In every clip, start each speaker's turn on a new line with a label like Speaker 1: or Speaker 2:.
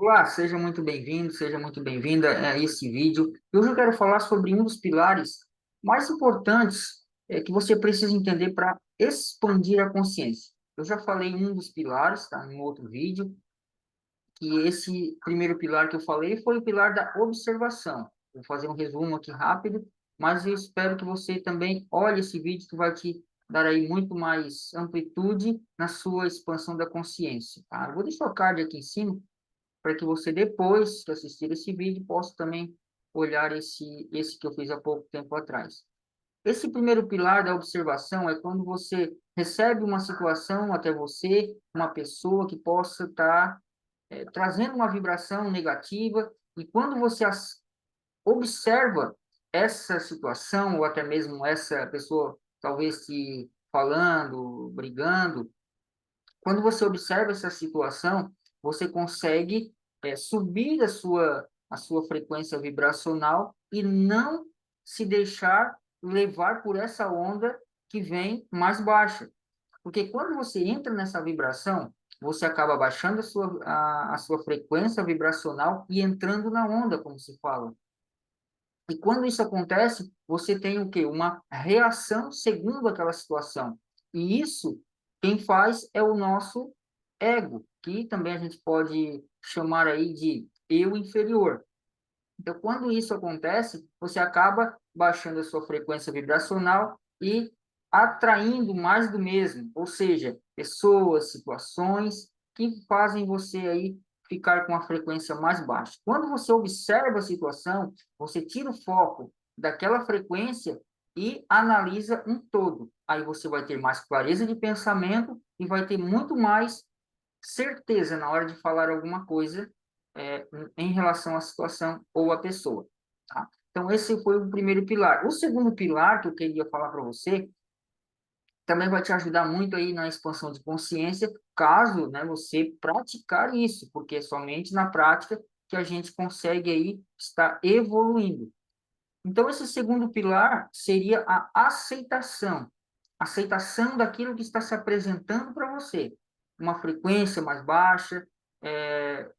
Speaker 1: Olá, seja muito bem-vindo, seja muito bem-vinda a esse vídeo. Hoje eu quero falar sobre um dos pilares mais importantes que você precisa entender para expandir a consciência. Eu já falei um dos pilares, tá, em outro vídeo, que esse primeiro pilar que eu falei foi o pilar da observação. Vou fazer um resumo aqui rápido, mas eu espero que você também olhe esse vídeo que vai te dar aí muito mais amplitude na sua expansão da consciência, tá? Eu vou deixar o card aqui em cima para que você, depois que assistir esse vídeo, possa também olhar esse que eu fiz há pouco tempo atrás. Esse primeiro pilar da observação é quando você recebe uma situação até você, uma pessoa que possa estar trazendo uma vibração negativa, e quando você observa essa situação, ou até mesmo essa pessoa talvez te falando, brigando, quando você observa essa situação, você consegue subir a sua frequência vibracional e não se deixar levar por essa onda que vem mais baixa. Porque quando você entra nessa vibração, você acaba baixando a sua frequência vibracional e entrando na onda, como se fala. E quando isso acontece, você tem o quê? Uma reação segundo aquela situação. E isso, quem faz é o nosso ego, que também a gente pode chamar aí de eu inferior. Então, quando isso acontece, você acaba baixando a sua frequência vibracional e atraindo mais do mesmo, ou seja, pessoas, situações que fazem você aí ficar com a frequência mais baixa. Quando você observa a situação, você tira o foco daquela frequência e analisa um todo. Aí você vai ter mais clareza de pensamento e vai ter muito mais certeza na hora de falar alguma coisa é, em relação à situação ou à pessoa. Tá? Então, esse foi o primeiro pilar. O segundo pilar que eu queria falar para você também vai te ajudar muito aí na expansão de consciência, caso, né, você praticar isso, porque é somente na prática que a gente consegue aí estar evoluindo. Então, esse segundo pilar seria a aceitação. Aceitação daquilo que está se apresentando para você. Uma frequência mais baixa,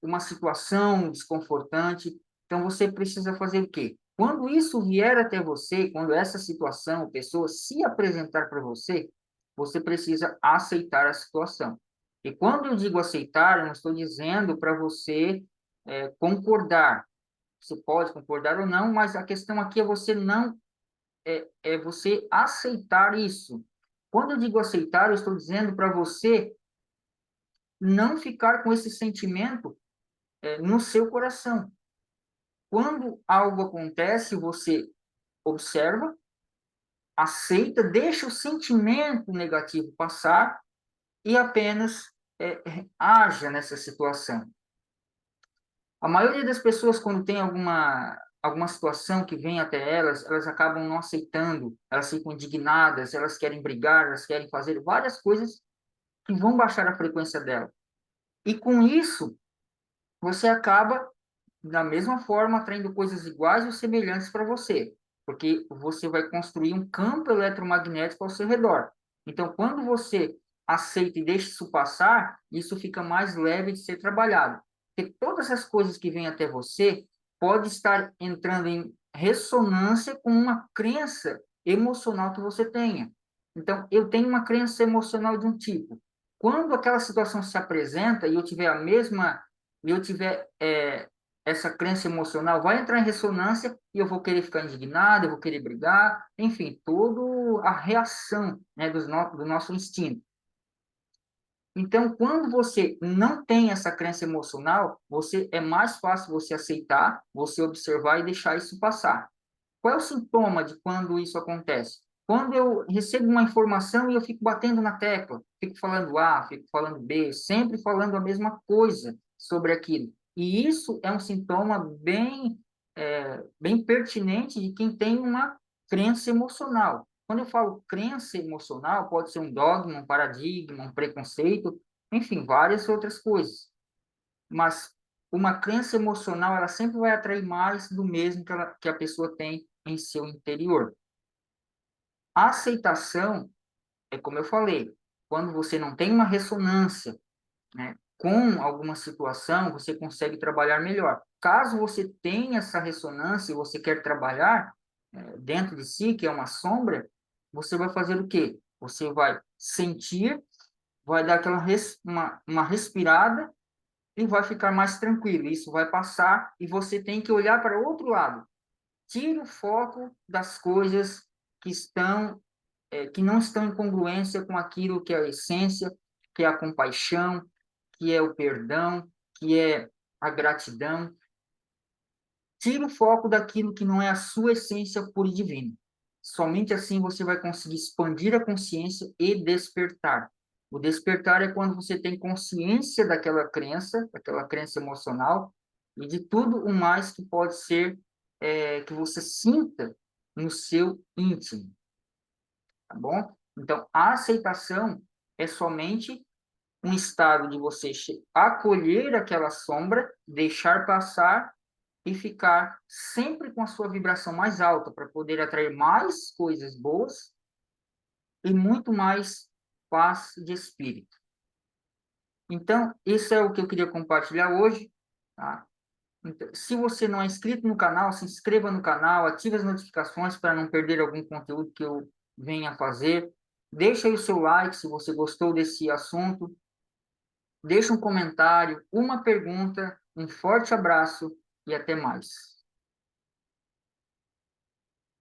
Speaker 1: uma situação desconfortante. Então, você precisa fazer o quê? Quando isso vier até você, quando essa situação, pessoa se apresentar para você, você precisa aceitar a situação. E quando eu digo aceitar, eu não estou dizendo para você concordar. Você pode concordar ou não, mas a questão aqui é você não é você aceitar isso. Quando eu digo aceitar, eu estou dizendo para você não ficar com esse sentimento no seu coração. Quando algo acontece, você observa, aceita, deixa o sentimento negativo passar e apenas haja nessa situação. A maioria das pessoas, quando tem alguma situação que vem até elas, elas acabam não aceitando, elas ficam indignadas, elas querem brigar, elas querem fazer várias coisas que vão baixar a frequência dela. E com isso, você acaba, da mesma forma, atraindo coisas iguais ou semelhantes para você, porque você vai construir um campo eletromagnético ao seu redor. Então, quando você aceita e deixa isso passar, isso fica mais leve de ser trabalhado. Porque todas as coisas que vêm até você pode estar entrando em ressonância com uma crença emocional que você tenha. Então, eu tenho uma crença emocional de um tipo. Quando aquela situação se apresenta e eu tiver a mesma, e eu tiver essa crença emocional, vai entrar em ressonância e eu vou querer ficar indignado, eu vou querer brigar, enfim, toda a reação, né, do nosso instinto. Então, quando você não tem essa crença emocional, é mais fácil você aceitar, você observar e deixar isso passar. Qual é o sintoma de quando isso acontece? Quando eu recebo uma informação e eu fico batendo na tecla, fico falando A, fico falando B, sempre falando a mesma coisa sobre aquilo. E isso é um sintoma bem pertinente de quem tem uma crença emocional. Quando eu falo crença emocional, pode ser um dogma, um paradigma, um preconceito, enfim, várias outras coisas. Mas uma crença emocional, ela sempre vai atrair mais do mesmo que a pessoa tem em seu interior. A aceitação é como eu falei, quando você não tem uma ressonância, né, com alguma situação, você consegue trabalhar melhor. Caso você tenha essa ressonância e você quer trabalhar dentro de si, que é uma sombra, você vai fazer o quê? Você vai sentir, vai dar uma respirada e vai ficar mais tranquilo. Isso vai passar e você tem que olhar para o outro lado. Tire o foco das coisas que que não estão em congruência com aquilo que é a essência, que é a compaixão, que é o perdão, que é a gratidão. Tire o foco daquilo que não é a sua essência pura e divina. Somente assim você vai conseguir expandir a consciência e despertar. O despertar é quando você tem consciência daquela crença emocional e de tudo o mais que pode ser que você sinta no seu íntimo, tá bom? Então, a aceitação é somente um estado de você acolher aquela sombra, deixar passar e ficar sempre com a sua vibração mais alta para poder atrair mais coisas boas e muito mais paz de espírito. Então, isso é o que eu queria compartilhar hoje, tá? Então, se você não é inscrito no canal, se inscreva no canal, ative as notificações para não perder algum conteúdo que eu venha a fazer. Deixa aí o seu like se você gostou desse assunto. Deixa um comentário, uma pergunta, um forte abraço e até mais.